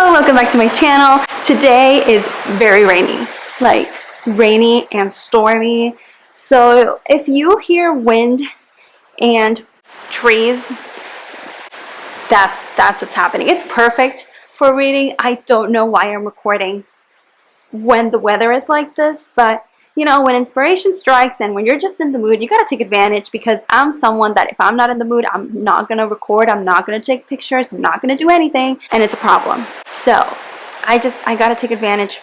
Hello, welcome back to my channel. Today is very rainy, like rainy and stormy. So if you hear wind and trees, that's what's happening. It's perfect for reading. I don't know why I'm recording when the weather is like this, but you know, when inspiration strikes and when you're just in the mood, you gotta take advantage, because I'm someone that if I'm not in the mood, I'm not gonna record, I'm not gonna take pictures, I'm not gonna do anything, and it's a problem. So I gotta take advantage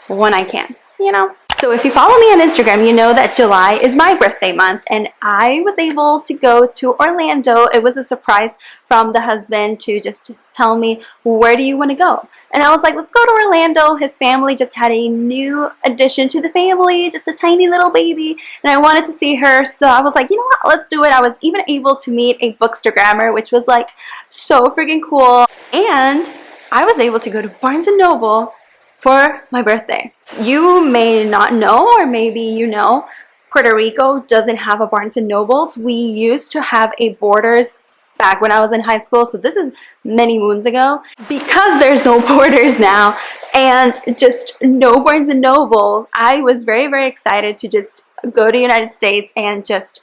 when I can, you know? So if you follow me on Instagram, you know that July is my birthday month, and I was able to go to Orlando. It was a surprise from the husband to just tell me, where do you want to go? And I was like, let's go to Orlando. His family just had a new addition to the family, just a tiny little baby, and I wanted to see her. So I was like, you know what, let's do it. I was even able to meet a bookstagrammer, which was like so freaking cool. And I was able to go to Barnes & Noble for my birthday. You may not know, or maybe you know, Puerto Rico doesn't have a Barnes & Nobles. We used to have a Borders back when I was in high school, so this is many moons ago. Because there's no Borders now and just no Barnes & Noble, I was very, very excited to just go to the United States and just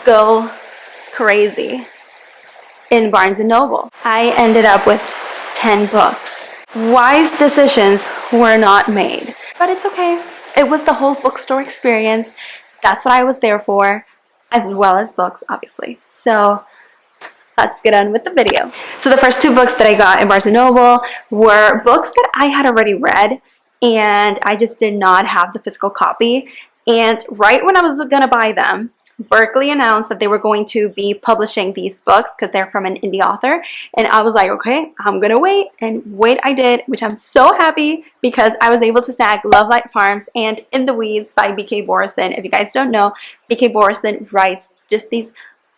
go crazy in Barnes & Noble. I ended up with 10 books. Wise decisions were not made, but it's okay. It was the whole bookstore experience. That's what I was there for, as well as books, obviously. So let's get on with the video. So the first two books that I got in Barnes & Noble were books that I had already read, and I just did not have the physical copy. And right when I was gonna buy them, Berkeley announced that they were going to be publishing these books because they're from an indie author, and I was like, okay, I'm gonna wait, and wait I did, which I'm so happy, because I was able to snag Love Light Farms and In the Weeds by B.K. Borison. If you guys don't know, B.K. Borison writes just these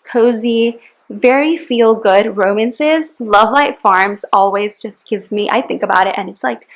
cozy, very feel-good romances. Love Light Farms always just gives me, I think about it and it's like,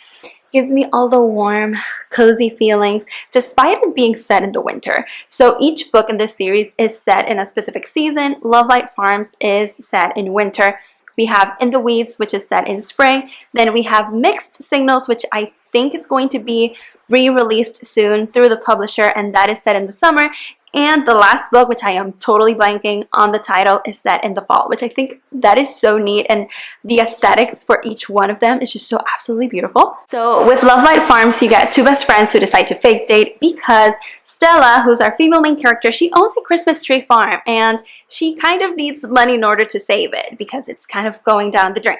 gives me all the warm, cozy feelings, despite it being set in the winter. So each book in this series is set in a specific season. Love Light Farms is set in winter. We have In the Weeds, which is set in spring. Then we have Mixed Signals, which I think is going to be re-released soon through the publisher, and that is set in the summer. And the last book, which I am totally blanking on the title, is set in the fall, which I think that is so neat, and the aesthetics for each one of them is just so absolutely beautiful. So with Love Light Farms, you get two best friends who decide to fake date because Stella, who's our female main character, she owns a Christmas tree farm, and she kind of needs money in order to save it because it's kind of going down the drain.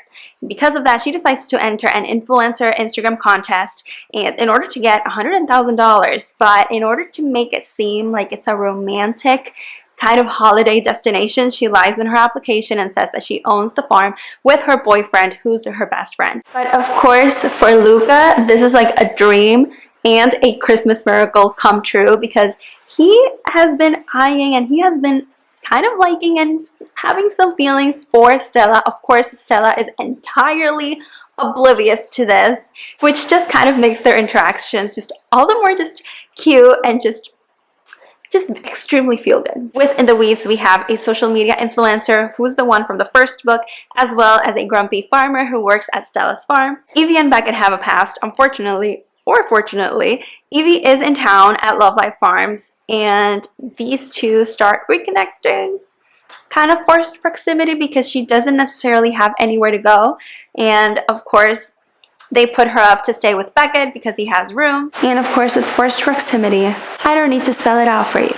Because of that, she decides to enter an influencer Instagram contest and in order to get $100,000, but in order to make it seem like it's a romantic kind of holiday destination, she lies in her application and says that she owns the farm with her boyfriend, who's her best friend. But of course, for Luca, this is like a dream and a Christmas miracle come true, because he has been eyeing and he has been kind of liking and having some feelings for Stella. Of course, Stella is entirely oblivious to this, which just kind of makes their interactions just all the more just cute and just extremely feel good. With In the Weeds, we have a social media influencer who's the one from the first book, as well as a grumpy farmer who works at Stella's farm. Evie and Beckett have a past, unfortunately or fortunately. Evie is in town at Love Life Farms, and these two start reconnecting. Kind of forced proximity because she doesn't necessarily have anywhere to go, and of course they put her up to stay with Beckett because he has room. And of course, with forced proximity, I don't need to spell it out for you.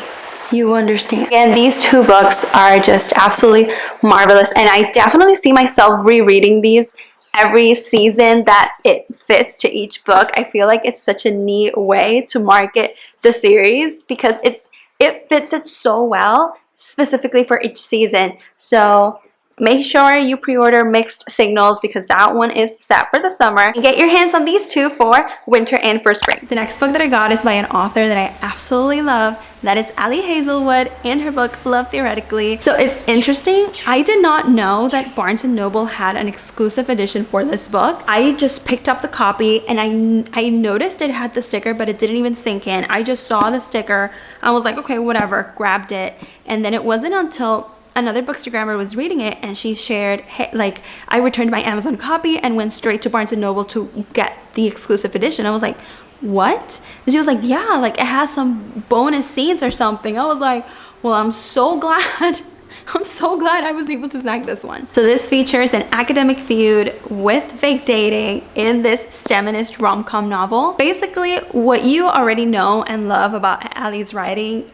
You understand. And these two books are just absolutely marvelous, and I definitely see myself rereading these every season that it fits to each book. I feel like it's such a neat way to market the series because it fits it so well, specifically for each season. So make sure you pre-order Mixed Signals because that one is set for the summer. And get your hands on these two for winter and for spring. The next book that I got is by an author that I absolutely love. That is Ali Hazelwood in her book Love Theoretically. So it's interesting. I did not know that Barnes & Noble had an exclusive edition for this book. I just picked up the copy and I noticed it had the sticker, but it didn't even sink in. I just saw the sticker. I was like, okay, whatever, grabbed it. And then it wasn't until another bookstagrammer was reading it, and she shared, hey, like, I returned my Amazon copy and went straight to Barnes & Noble to get the exclusive edition. I was like, what? And she was like, yeah, like it has some bonus scenes or something. I was like, well, I'm so glad. I'm so glad I was able to snag this one. So this features an academic feud with fake dating in this STEMinist rom-com novel. Basically, what you already know and love about Allie's writing,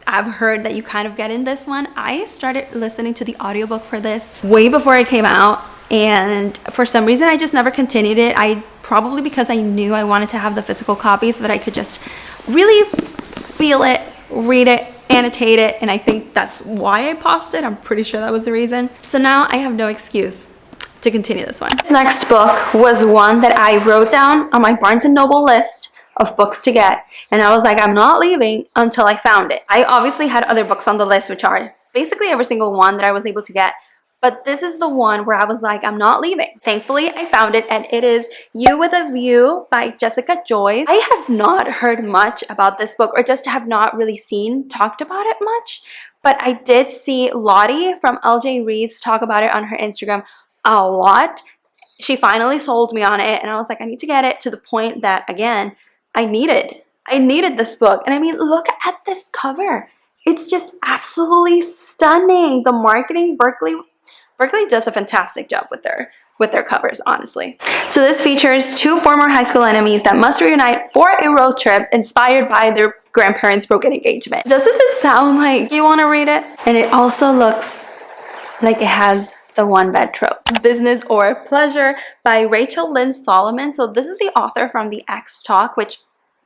I've heard that you kind of get in this one. I started listening to the audiobook for this way before it came out, and for some reason I just never continued it. Probably because I knew I wanted to have the physical copy so that I could just really feel it, read it, annotate it, and I think that's why I paused it. I'm pretty sure that was the reason. So now I have no excuse to continue this one. This next book was one that I wrote down on my Barnes & Noble list of books to get, and I was like, I'm not leaving until I found it. I obviously had other books on the list, which are basically every single one that I was able to get, but this is the one where I was like, I'm not leaving. Thankfully, I found it, and it is You with a View by Jessica Joyce. I have not heard much about this book, or just have not really talked about it much, but I did see Lottie from LJ Reads talk about it on her Instagram a lot. She finally sold me on it, and I was like, I need to get it, to the point that, again, I needed this book. And I mean, look at this cover. It's just absolutely stunning. The marketing, Berkeley does a fantastic job with their covers, honestly. So this features two former high school enemies that must reunite for a road trip inspired by their grandparents' broken engagement. Doesn't it sound like you want to read it? And it also looks like it has the one bed trope. Business or Pleasure by Rachel Lynn Solomon. So this is the author from the X Talk, which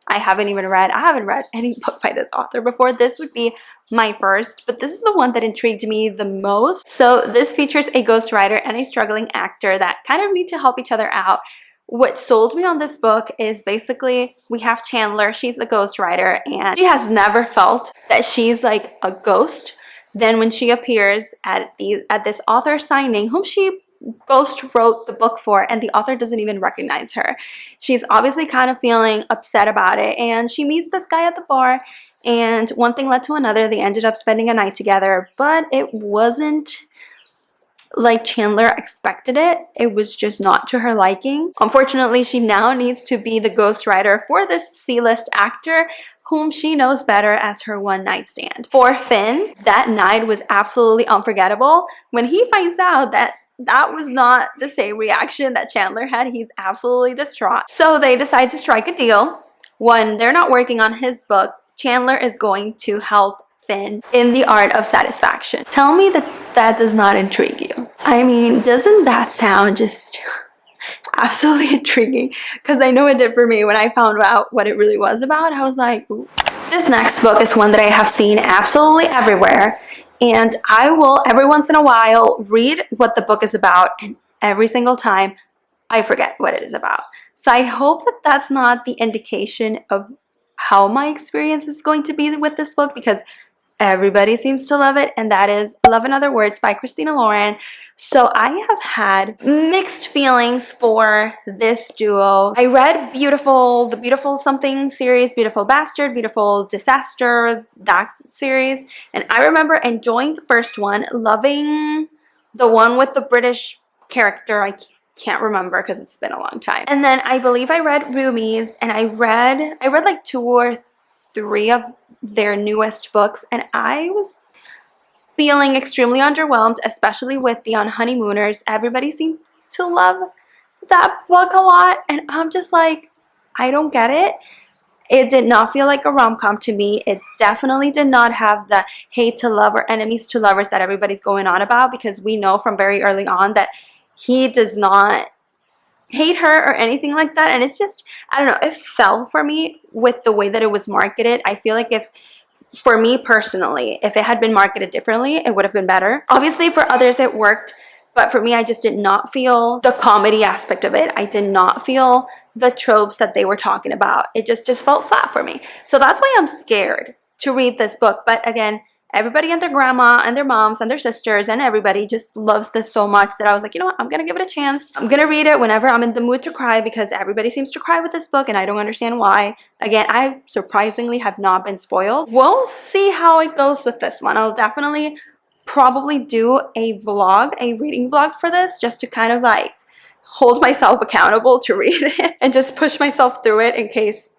I haven't even read. I haven't read any book by this author before. This would be my first, but this is the one that intrigued me the most. So this features a ghostwriter and a struggling actor that kind of need to help each other out. What sold me on this book is basically, we have Chandler. She's a ghostwriter, and she has never felt that she's like a ghost. Then when she appears at this author signing, whom she ghost wrote the book for, and the author doesn't even recognize her, she's obviously kind of feeling upset about it, and she meets this guy at the bar, and one thing led to another. They ended up spending a night together, but it wasn't like Chandler expected it. It was just not to her liking. Unfortunately, she now needs to be the ghostwriter for this C-list actor whom she knows better as her one night stand. For Finn, that night was absolutely unforgettable. When he finds out that was not the same reaction that Chandler had, he's absolutely distraught. So they decide to strike a deal. When they're not working on his book, Chandler is going to help Finn in the art of satisfaction. Tell me that does not intrigue you. I mean, doesn't that sound just absolutely intriguing? Because I know it did for me. When I found out what it really was about, I was like, ooh. This next book is one that I have seen absolutely everywhere, and I will every once in a while read what the book is about, and every single time I forget what it is about. So I hope that that's not the indication of how my experience is going to be with this book, because everybody seems to love it, and that is Love in Other Words by Christina Lauren. So I have had mixed feelings for this duo. I read the Beautiful Something series, Beautiful Bastard, Beautiful Disaster, that series, and I remember enjoying the first one, loving the one with the British character. I can't remember because it's been a long time. And then I believe I read Roomies, and I read like 2 or 3 of their newest books, and I was feeling extremely underwhelmed, especially with the On Honeymooners. Everybody seemed to love that book a lot, and I'm just like, I don't get it. It did not feel like a rom-com to me. It definitely did not have the hate to love or enemies to lovers that everybody's going on about, because we know from very early on that he does not hate her or anything like that. And it's just, I don't know, it fell for me with the way that it was marketed. I feel like for me personally, if it had been marketed differently, it would have been better. Obviously for others it worked, but for me, I just did not feel the comedy aspect of it. I did not feel the tropes that they were talking about. It just felt flat for me. So that's why I'm scared to read this book. But again, everybody and their grandma and their moms and their sisters and everybody just loves this so much that I was like, you know what, I'm gonna give it a chance. I'm gonna read it whenever I'm in the mood to cry, because everybody seems to cry with this book and I don't understand why. Again, I surprisingly have not been spoiled. We'll see how it goes with this one. I'll definitely probably do a vlog, a reading vlog for this, just to kind of like hold myself accountable to read it and just push myself through it in case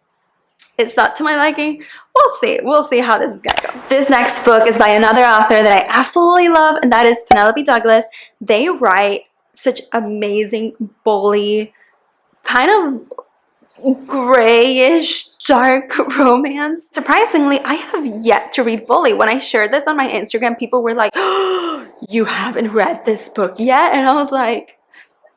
it's not to my liking. We'll see how this is gonna go. This next book is by another author that I absolutely love, and that is Penelope Douglas. They write such amazing bully, kind of grayish dark romance. Surprisingly, I have yet to read Bully. When I shared this on my Instagram, people were like, oh, you haven't read this book yet? And I was like,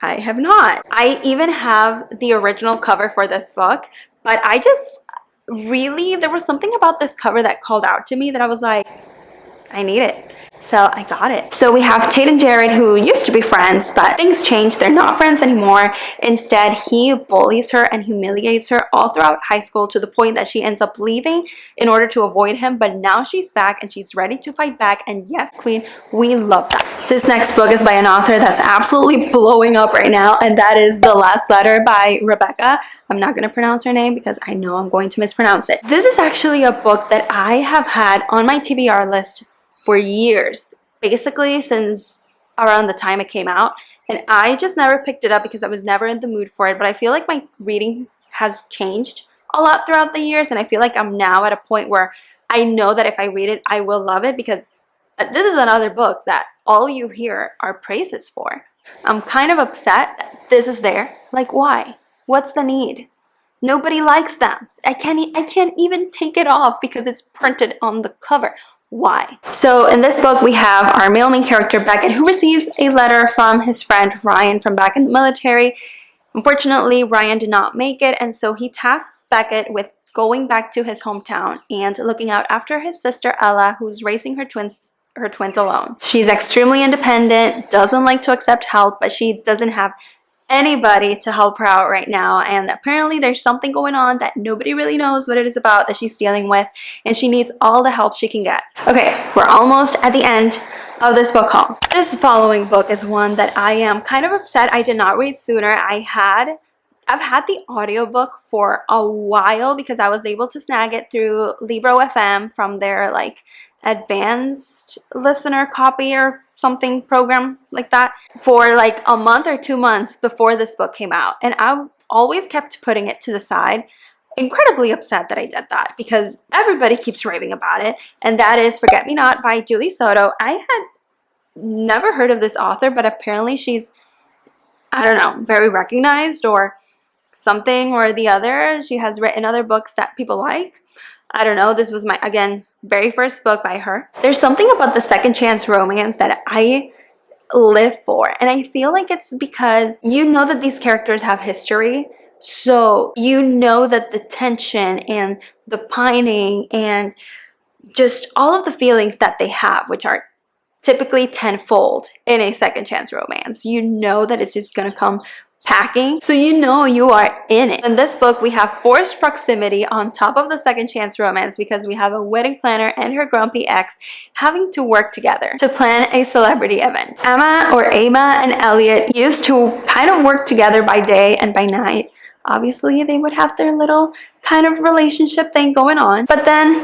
I have not. I even have the original cover for this book, but I just really, there was something about this cover that called out to me that I was like, I need it. So I got it. So we have Tate and Jared, who used to be friends, but things changed. They're not friends anymore. Instead, he bullies her and humiliates her all throughout high school to the point that she ends up leaving in order to avoid him. But now she's back and she's ready to fight back. And yes, queen, we love that. This next book is by an author that's absolutely blowing up right now, and that is The Last Letter by Rebecca. I'm not going to pronounce her name because I know I'm going to mispronounce it. This is actually a book that I have had on my TBR list for years, basically since around the time it came out, and I just never picked it up because I was never in the mood for it. But I feel like my reading has changed a lot throughout the years, and I feel like I'm now at a point where I know that if I read it, I will love it, because this is another book that all you hear are praises for. I'm kind of upset that this is there. Like, why? What's the need? Nobody likes them. I can't even take it off because it's printed on the cover. Why? So in this book, we have our male main character, Beckett, who receives a letter from his friend Ryan from back in the military. Unfortunately, Ryan did not make it, and so he tasks Beckett with going back to his hometown and looking out after his sister Ella, who's raising her twins alone. She's extremely independent, doesn't like to accept help, but she doesn't have anybody to help her out right now, and apparently there's something going on that nobody really knows what it is about that she's dealing with, and she needs all the help she can get. Okay, we're almost at the end of this book haul. This following book is one that I am kind of upset I did not read sooner. I've had the audiobook for a while because I was able to snag it through Libro FM from their like advanced listener copy or something program like that for like a month or 2 months before this book came out, and I always kept putting it to the side. Incredibly upset that I did that because everybody keeps raving about it, and that is Forget Me Not by Julie Soto. I had never heard of this author, but apparently she's, I don't know, very recognized or something or the other. She has written other books that people like. I don't know. This was my, again, very first book by her. There's something about the second chance romance that I live for, and I feel like it's because you know that these characters have history, so you know that the tension and the pining and just all of the feelings that they have, which are typically tenfold in a second chance romance, you know that it's just gonna come packing, so you know you are in it. In this book, we have forced proximity on top of the second chance romance because we have a wedding planner and her grumpy ex having to work together to plan a celebrity event. Emma and Elliot used to kind of work together by day and by night. Obviously, they would have their little kind of relationship thing going on, but then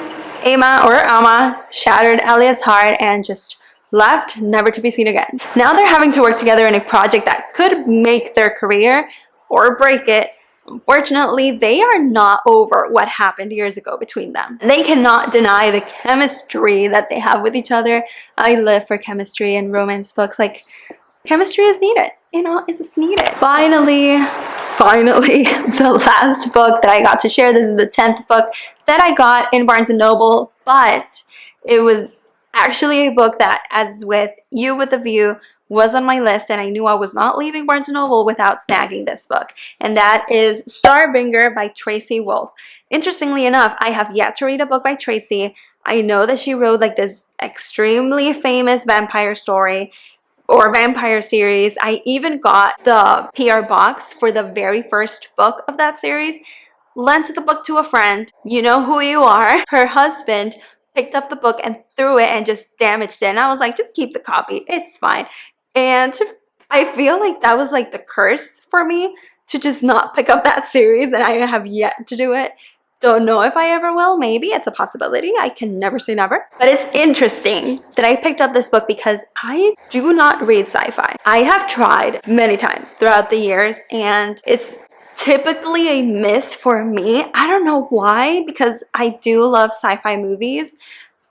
Emma shattered Elliot's heart and just left, never to be seen again. Now they're having to work together in a project that could make their career or break it. Unfortunately, they are not over what happened years ago between them. They cannot deny the chemistry that they have with each other. I live for chemistry in romance books. Like, chemistry is needed, you know, it's needed. Finally, the last book that I got to share. This is the 10th book that I got in Barnes & Noble, but it was actually a book that, as with You with a View, was on my list, and I knew I was not leaving Barnes & Noble without snagging this book, and that is Starbringer by Tracy Wolff. Interestingly enough, I have yet to read a book by Tracy. I know that she wrote like this extremely famous vampire story or vampire series. I even got the PR box for the very first book of that series, lent the book to a friend. You know who you are. Her husband picked up the book and threw it and just damaged it, and I was like, just keep the copy, it's fine. And I feel like that was like the curse for me to just not pick up that series, and I have yet to do it. Don't know if I ever will. Maybe it's a possibility. I can never say never. But it's interesting that I picked up this book because I do not read sci-fi. I have tried many times throughout the years, and it's typically a miss for me. I don't know why, because I do love sci-fi movies.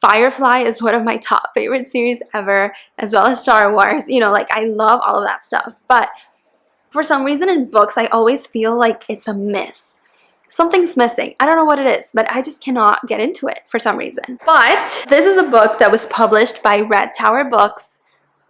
Firefly is one of my top favorite series ever, as well as Star Wars. You know, like, I love all of that stuff. But for some reason in books, I always feel like it's a miss. Something's missing. I don't know what it is, but I just cannot get into it for some reason. But this is a book that was published by Red Tower Books,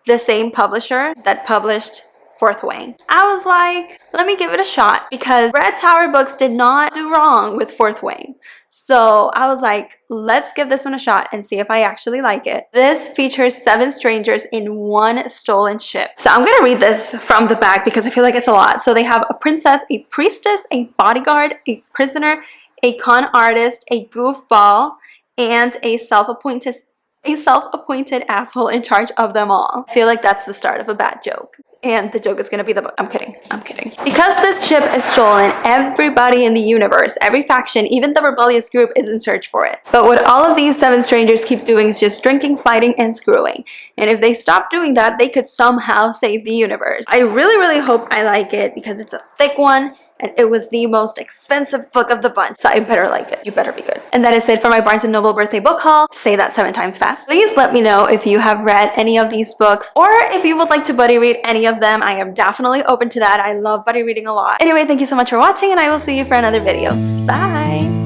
the same publisher that published Fourth Wing. I was like, let me give it a shot, because Red Tower Books did not do wrong with Fourth Wing. So I was like, let's give this one a shot and see if I actually like it. This features 7 strangers in one stolen ship. So I'm gonna read this from the back because I feel like it's a lot. So they have a princess, a priestess, a bodyguard, a prisoner, a con artist, a goofball, and a self-appointed asshole in charge of them all. I feel like that's the start of a bad joke. And the joke is gonna be the book. I'm kidding. I'm kidding. Because this ship is stolen, everybody in the universe, every faction, even the rebellious group, is in search for it. But what all of these 7 strangers keep doing is just drinking, fighting, and screwing. And if they stop doing that, they could somehow save the universe. I really, really hope I like it, because it's a thick one. And it was the most expensive book of the bunch, so I better like it. You better be good. And that is it for my Barnes & Noble birthday book haul. Say that 7 times fast. Please let me know if you have read any of these books, or if you would like to buddy read any of them. I am definitely open to that. I love buddy reading a lot. Anyway, thank you so much for watching, and I will see you for another video. Bye!